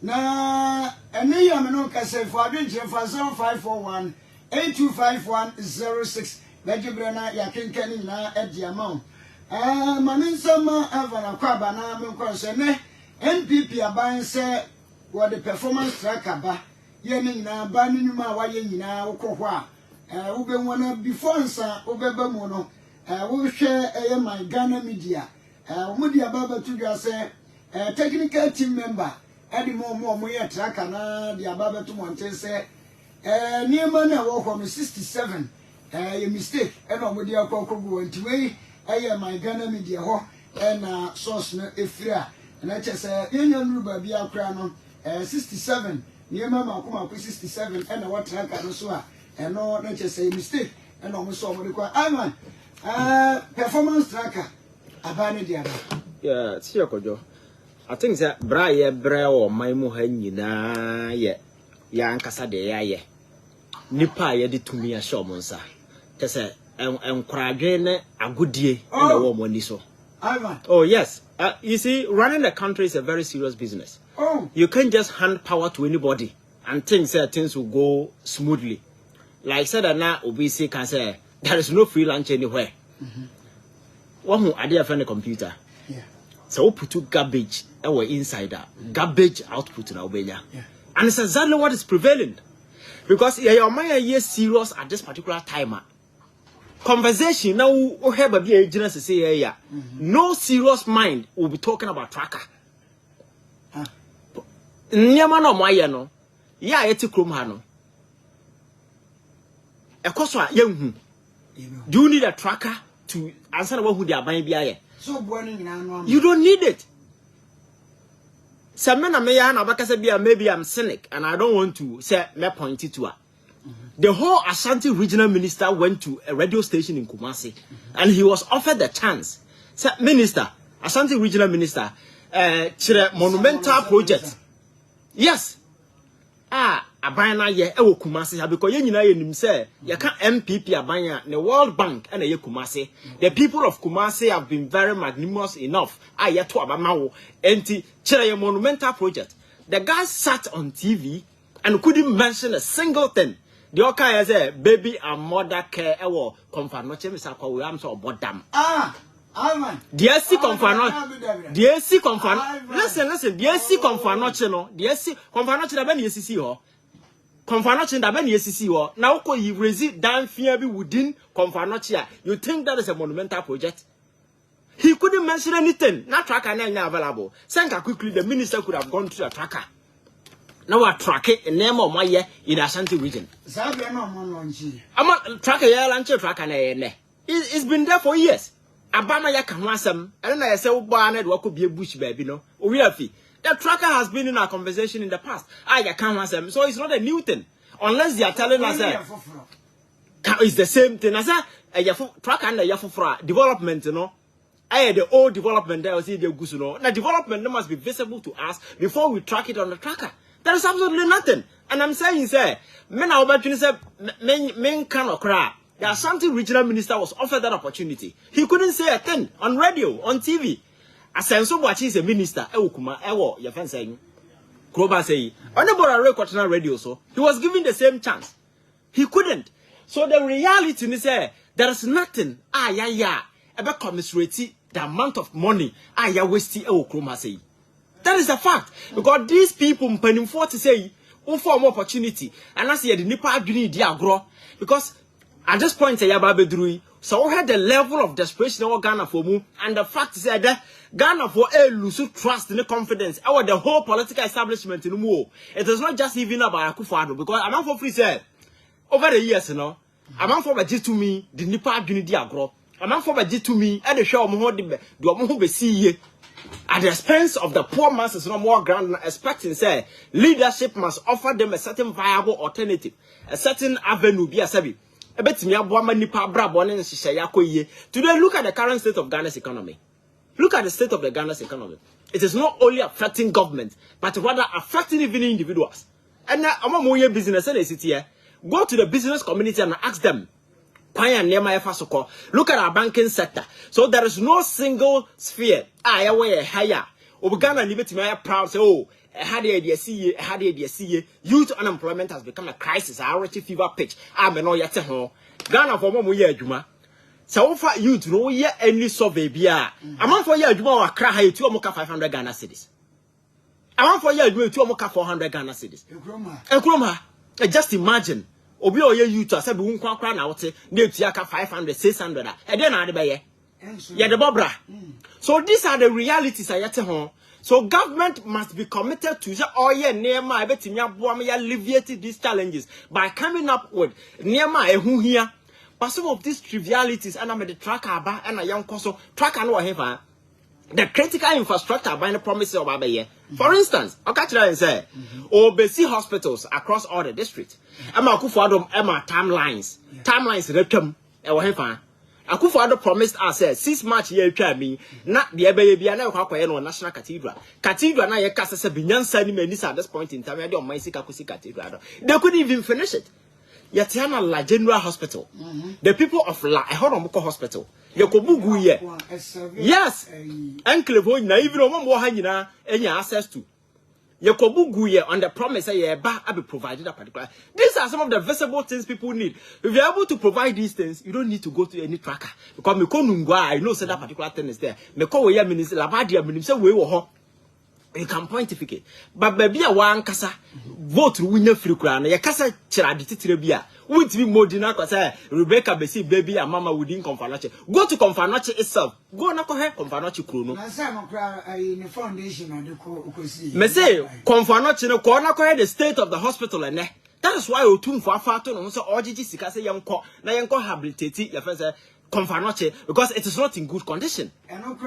na ene ya me no kase for adwenche for 0541 825106 bejibre na ya kenkani na edi amount maninsama avana kwaba na me kwose ne NPP aban se wo the performance tracker ba ye ne nyina ba ne nyuma wa ye nyina wokọ a ube wona before nsa ubeba mu no wo hwe my Ghana media media baba to dwa se technical team member edi mo ye tracker na dia baba to monte se niema na wo ko 67 ye mistake e no modi akọkọgu ntiwe my Ghana media ho na source no efira na chese yenya nruba bia akra no 67 niema makoma 67 na what tracker no so a no na chese mistake na mo so mo de kwa Ivan performance tracker abane dia yeah see akojo I think that bra ye bra o maimu ha nyina ye ya ankasa de ye nipa ye de tumi a show monsa chese encourage ne agodie na wo mo ni so Ivan. Oh yes, you see, running the country is a very serious business. Oh, you can't just hand power to anybody and think that things will go smoothly. Like said that now OBC can say there is no free lunch anywhere. One who idea from the computer. Yeah. So we put to garbage our inside that garbage output in Albania. Yeah. And it's exactly what is prevailing. Because your mind is serious at this particular time. Conversation now we have a be agent say yeah. No serious mind will be talking about tracker. Nyama no moye no. Ya eti krom ha no. Ekoso a yenhu. Do you need a tracker to answer who they are buying bia? So you don't need it. Some men are maybe I'm cynic and I don't want to say me point it to her. The whole Ashanti regional minister went to a radio station in Kumasi and he was offered the chance. Say, Minister, Ashanti regional minister, monumental project. Yes. Abana ye ewo Kumasi because ye nyina ye nim say ye can MPP abanya the World Bank and ye Kumasi. The people of Kumasi have been very magnanimous enough. Ye to abamawo enti chere ye monumental project. The guy sat on TV and couldn't mention a single thing. The okay say baby and mother care ewo confanoche me sakwa we am so bodam. Ivan. The SC confanoche. The SC confanoche. Listen. The SC confanoche no. The SC confanoche da be na SC ho. Confanoche da be na SC ho. Na uko you resist down fear be within confanoche. You think that is a monumental project? He couldn't mention anything. Na tracker na available. Senka quickly the minister could have gone to the tracker. Now I track it in name of my year in the Ashanti region. I'm a tracker tracker. It's been there for years. Abama ya can want some, and then I say, Barnett, what could be a bush baby, no? The tracker has been in our conversation in the past. I can't want some, so it's not a new thing. Unless they are telling us that it's the same thing as a tracker and a Yafufra development, you know. The old development there, see the Gusuno. Now, development must be visible to us before we track it on the tracker. There is absolutely nothing. And I'm saying, say, men are about to say, men cannot cry. The Ashanti regional minister was offered that opportunity. He couldn't say a thing on radio, on TV. Asenso Bwachi is a minister. Ewo, your friend saying, Kroba say, on the Bora radio, so he was given the same chance. He couldn't. So the reality is there is nothing. About commiserate the amount of money. Wasting Ewo Kroma say. That is the fact. Because these people penning for to say for more opportunity. And I see the Nipa Aduni Diagro. Because at this point Yababedrui, so we had the level of desperation in Ghana for mu, and the fact is that Ghana for a lose trust and confidence. Our the whole political establishment in Umo. It is not just even about Akufo-Addo, because I'm for free said over the years, you know, I'm for G to me, the Nipa Aduni Diagro. I'm for G to me, and the show do be see at the expense of the poor masses, no more grand expecting say leadership must offer them a certain viable alternative, a certain avenue be a sabi. Today look at the current state of Ghana's economy. Look at the state of the Ghana's economy. It is not only affecting government, but rather affecting even individuals. And now I'm a business here. Go to the business community and ask them. Look at our banking sector. So there is no single sphere. Higher. Ghana liberty proud say, oh, Youth unemployment has become a crisis. I already fever pitch. I'm no yet home. Ghana for more year, Juma. So far, youth no year any survey beer. A month for year, Juma or cry to Moka 500 Ghana cities. A month for year, you to Moka 400 Ghana cities. And Kroma, just imagine. Obi oye youth to said, we won't cry now. Near Tiaka 500, 600. And then I'd buy yeah, the Bobra. So these are the realities I yet home. So government must be committed to say, oh yeah, Nema, I bet me alleviate these challenges by coming up with Nema who here. But some of these trivialities, and I'm the tracker and a young coso tracker no have the critical infrastructure by the promises of Abaye. For instance, I'll catch that and say, Obesi hospitals across all the districts. Emma Kufadom, Emma timelines, return, Akufo-Addo promised us 6 March year me not the baby and no National Cathedral. Cathedral na ye kasa se binyansa ni menisa at this point in time. They on my Cathedral. They couldn't even finish it. Yetiana La General Hospital. The people of La Ehoromoko Hospital. Yokobugu ye. Yes. Enclave na even omo hanyina any access to. Yokobugu on the promise that be provided a particular. These are some of the visible things people need. If you're able to provide these things, you don't need to go to any tracker. Because I know that particular thing is there. You can pontificate. But baby a one kasa vote winner free crown. Ya kasa chiradi titrebia. Would be more dinner because Rebecca Bessie baby and mama within Confanoche. Go to Confanoche itself. Go na kohe Confanoche Kuno. In the foundation of the me say Confanoche no ko na kohe the state of the hospital and that is why otum for afato no so OGG sika say yanko na yanko habilitate ya friend say Confanoche because it is not in good condition. The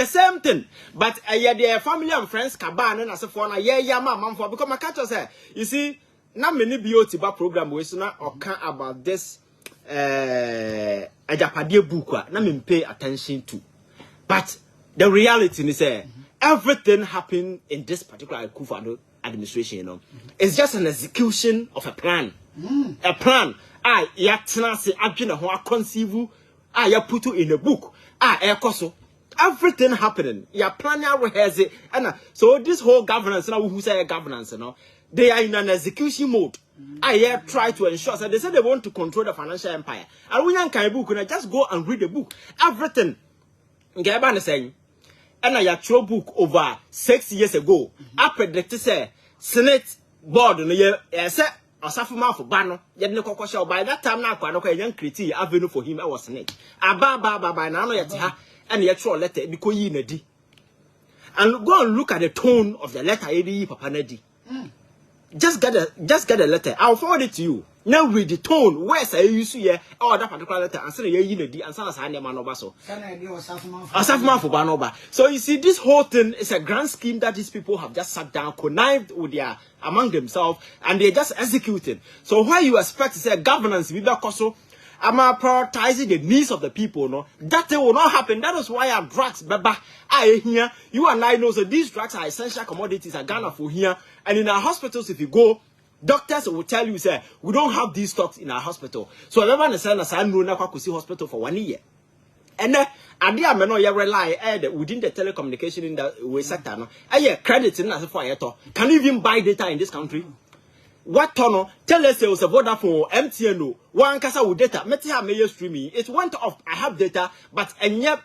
same thing, but their family and friends kaban and as for na mama for because my catch say you see na many BOT program we so na oka about this ajapade book na me pay attention to, but the reality is everything happened in this particular Akufo-Addo administration, you know, it's just an execution of a plan. A plan. Ya tenase adwene ho conceive ya put in a book ekoso everything happening ya plan ya rehearse and so this whole governance now who say governance, you know, they are in an execution mode. I try to ensure that they say they want to control the financial empire, and when you can book, just go and read the book everything ngeba saying and I throw book over 6 years ago. I predicted say Senate board no ye say Osafuma for Bano, Yadno Kokosha. By that time, now, I young critique avenue for him. I was snake. By now, yet, and yet, throw letter because you need. And go and look at the tone of the letter, Papa Nedi. Just get a letter. I'll forward it to you. Now read the tone. Where's I used to hear that particular letter and say, you need and son as I am Manobaso. Osafuma for Banoba. So you see, this whole thing is a grand scheme that these people have just sat down, connived with their among themselves, and they just executed. So why you expect to say governance will be also prioritizing the needs of the people, no, that will not happen. That is why our drugs, baba, here. You and I know so these drugs are essential commodities at Ghana for here, and in our hospitals, if you go, doctors will tell you, say, we don't have these stocks in our hospital. So everyone is saying, I know now see hospital for 1 year. And idea may not rely within the telecommunication in the sector. No, credit in as for can you even buy data in this country? What tono? Tell us it was a Vodafone MTN. One casa with data. Metia may streaming. It went off. I have data, but papa.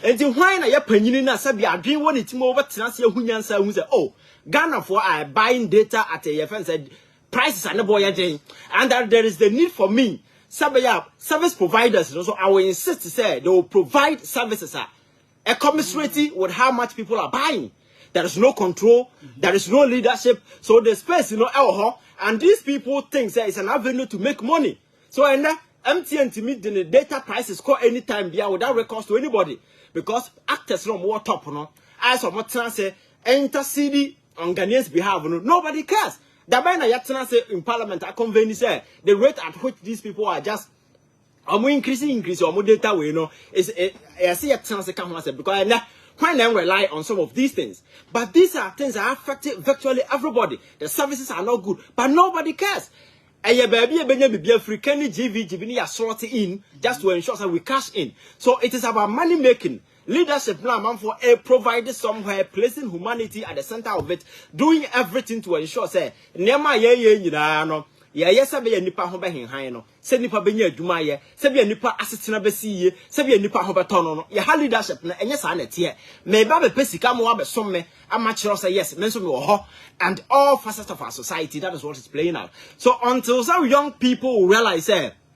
And the wine I penny na sabi I dream one it more over Tinasia Hunyansa who say, oh, Ghana for I buying data at a friend said prices are no boy and that there is the need for me. Service providers, so I will insist to say they will provide services a commensurate with how much people are buying. There is no control, there is no leadership, so the space, and these people think that it's an avenue to make money. So and MTN to meet the data prices call anytime there without recourse to anybody, because actors from what top, as of what say intercede on Ghanaians' behalf, nobody cares. The man I in Parliament, I convene say the rate at which these people are just increasing or more data we is I see a chance because when they rely on some of these things, but these are things that affect virtually everybody. The services are not good, but nobody cares. And your baby free GV sorting in just to ensure that we cash in. So it is about money making. leadership now man for a provided somewhere, placing humanity at the center of it, doing everything to ensure say nema ye no yes be nipa ho be henhan no se nipa be nya adwuma ye se be nipa asetena be siye se be nipa ho be tono no ye ha leadership na enye sa na tie me ba be pesika mo be som me ama kire say yes me so me wo ho and all facets of our society. That is what is playing out. So until some young people realize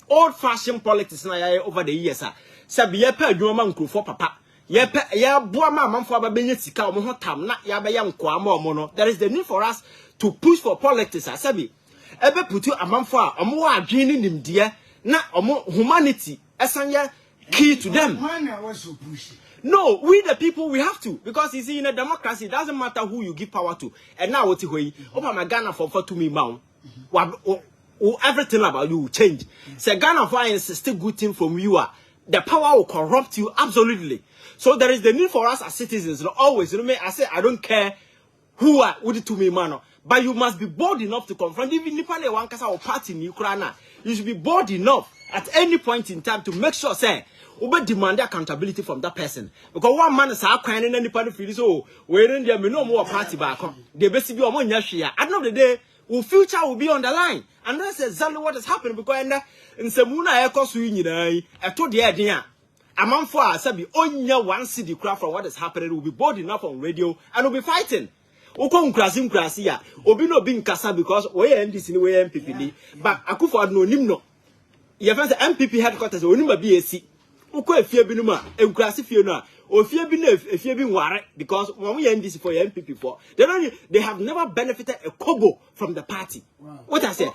old fashioned politics na over the years se be ye pa adwuma ma nkrofo papa ye boa ma amanfo ababenya sika omo ho tam na ya be ye nko ama omo no. There is the need for us to push for politics asabi ebe putu amanfo a omo wa adwene nimde na omo humanity esanye key to them. No, we the people, we have to, because you see in a democracy it doesn't matter who you give power to. And now what you over my Ghana for to me mount everything about you will change. Say Ghana for is still good thing from you are the power will corrupt you absolutely. So there is the need for us as citizens always, you know me, I say I don't care who are with it to me man, but you must be bold enough to confront even if one kasa or party in Ukraine. You should be bold enough at any point in time to make sure say we demand accountability from that person, because one man is a crying and any party feels so we're in there no more party back. They basically be on your at the end of the day, our future will be on the line, and that's exactly what is happening. Because in Samuna Echo Swing, I told the idea a month for us, be only one city craft from what is happening. Will be bold enough on radio and will be fighting. Okon krasim krasia, obi no being kasa because we NDC ni we MPP, but Akufo no nimno. Your friends MPP headquarters onima BAC. Uko efie bi no ma enkurase fie no a ofie bi na efie bi nware because when we NDC for MPP for they have never benefited a kobo from the party. Wow. What I said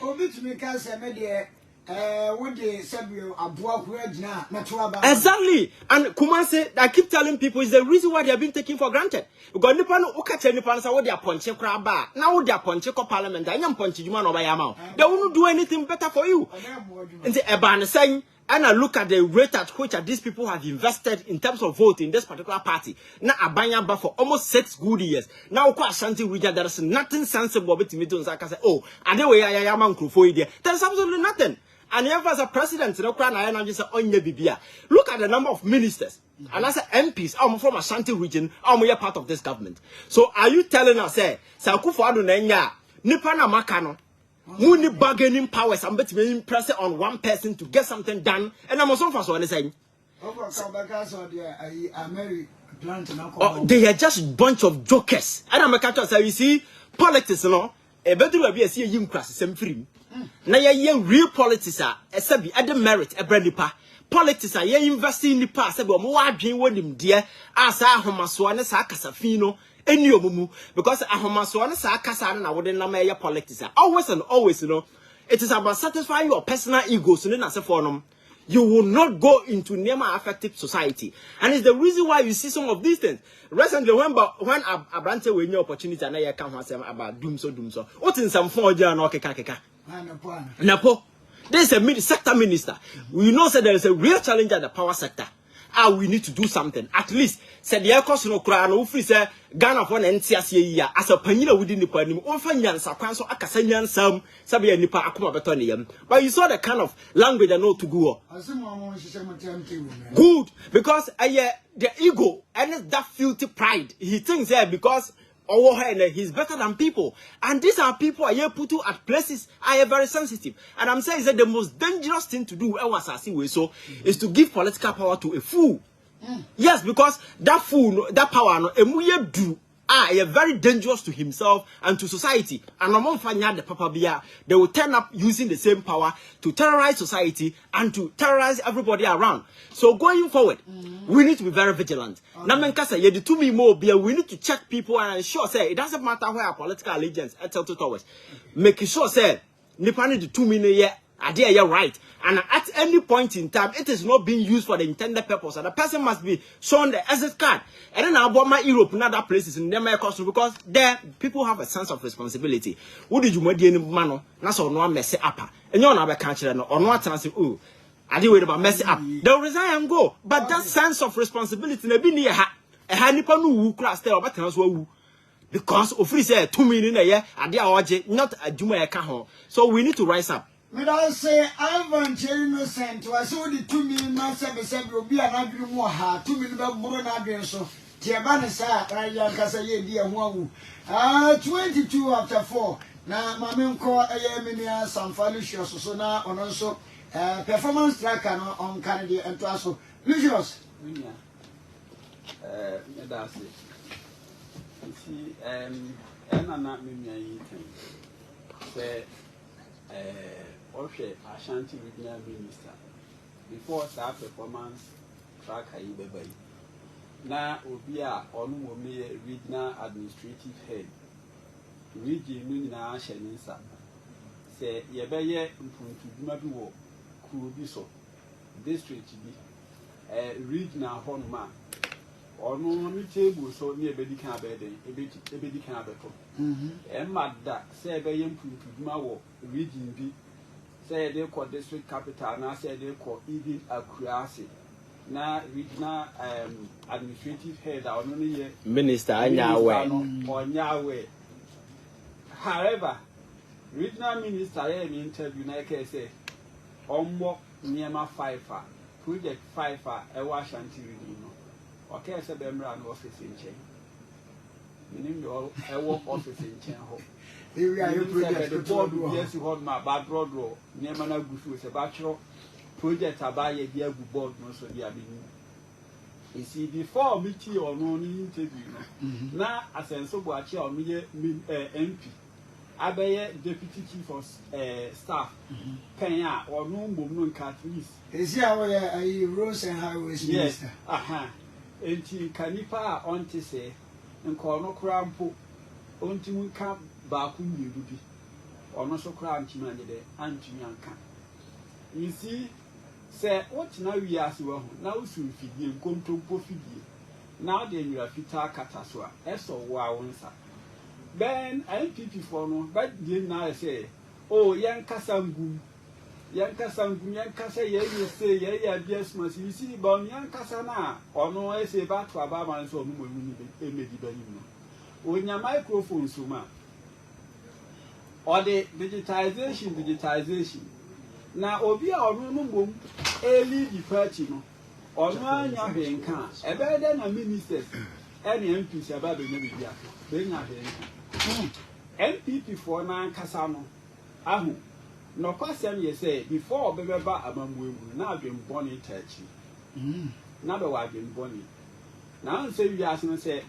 exactly, and Kumase, I keep telling people is the reason why they are being taken for granted. Because nipa no ukache nipa say what they are punching craba. Now they are punching parliament. I am punching you man over your mouth. They won't do anything better for you. And the Eban saying, and I look at the rate at which these people have invested in terms of vote in this particular party. Now Abanya for almost 6 good years. Now Ashanti region, there is nothing sensible between me to say, oh, and the way I am there. There is absolutely nothing. And if as a president, you know, just look at the number of ministers. And as MPs, I'm from Ashanti region, I'm part of this government. So are you telling us, Sakufo Nenya, Nipana Makano, Muni bargaining powers, I'm betting press on one person to get something done, and I'm also for saying. They are just a bunch of jokers. And I'm a catcher, so you see, politics, you know, a better be a see young class, same free. Na ye real politics are esabi at the merit a brandipa politics are ye investing in the past ebe omo wadwen wonim de asa ahomaso ne sa kasafino eni omumu because ahomaso ne sa kasa na wode na ma ye politics are always and always, you know, it is about satisfying your personal egos ne na se for nom. You will not go into Nema affective society, and it's the reason why you see some of these things. Recently, when Abrante we new opportunity and I can't say about doom so. What in some 4 years no keka. Napo, there's a sector minister. We know that there is a real challenge at the power sector. We need to do something. At least, said the cost no crown, no free say Ghana for NCS as a panila within the panim, Ofanian Sakwanso, Akasanyan Sam, Sabia Nipa Akuma Betonium. But you saw the kind of language I know to go. Good, because the ego and that filthy pride. He thinks because he's better than people, and these are people are here put at places are very sensitive. And I'm saying that the most dangerous thing to do is to give political power to a fool. Yes, because that fool, that power, are very dangerous to himself and to society. And among the Papa Bia, they will turn up using the same power to terrorize society and to terrorize everybody around. So going forward, we need to be very vigilant. We need to check people and ensure say it doesn't matter where our political allegiance are towards. Making sure say Nipani the 2 million are there right, and at any point in time it is not being used for the intended purpose, and the person must be shown the exit card. And then about my Europe and other places in their costume, because there people have a sense of responsibility. What did you make any man? That's all no mess up, and you're not a country or not transit. Oh, I did wait about mess up. They'll resign and go, but that sense of responsibility never near a handipan who class there about well. Because of free say 2 million a year, not a Juma. So we need to rise up. Me don't say Ivan innocent was only 2 million months ever said will be an agri more hard 2 million more than so. Tiabanasa, Ryan Casaye, dear one. 22 after 4. Now, my main call a yeminia, some fallacious so now on also performance tracker on Canada and Trasso. Lucius. That's it. You see, and I'm not me. Say, Ashanti Regional Minister before that performance tracker you be. Now, Obia on me regional administrative head. Region Nuna Shenisa. Say, Yabeye Mpuntu Mabiwo, Kurubiso, district be regional Honma. Or no table so near Bedican bed, a Bedican beto. And mad that say by Mpuntu Mawo, region B. Say they call district capital, now say they call even a Kurasi. Now regional administrative head, or only Minister Anyawe or Nyawe. However, regional minister in interview, like say, Ombo Niema 5 project 5 Ashanti region. Okay, I said, I'm an office in Chain. Meaning, I work office in Chain. The board, yes, you hold my bad road row. Niemana Gufu is a bachelor project. I buy a dear board, no, so they are being. You see, before me, or no interview. Now, as a so watch or me, MP. I be deputy chief of staff, Penya or no movement categories. Is here a Rose and Highways Minister? And Canipa on to say, and call no crampo, on to camp back whom you be, or no so cram to manage the anti yanka. You see, say, what now we ask you now soon feed you, come to Pofidi. Now then you are fit cataswa, S or wow, Ben, I pity for no, but didn't I say, oh, young Cassangum, Yankasa, ye say, ye, yes, must you see, bon, young Cassana, or no, I say, back to Ababa and so when your microphone, Suma, or the digitization. Now, Obia or Rumum, a lead departure, or no, young being can, a better than a minister, any MPs about the Navia, bring out MPP for 9 Casano. Ahu. No question ye say before Beba among now been born in Turkey. Now the wife been born. Now say we ask and say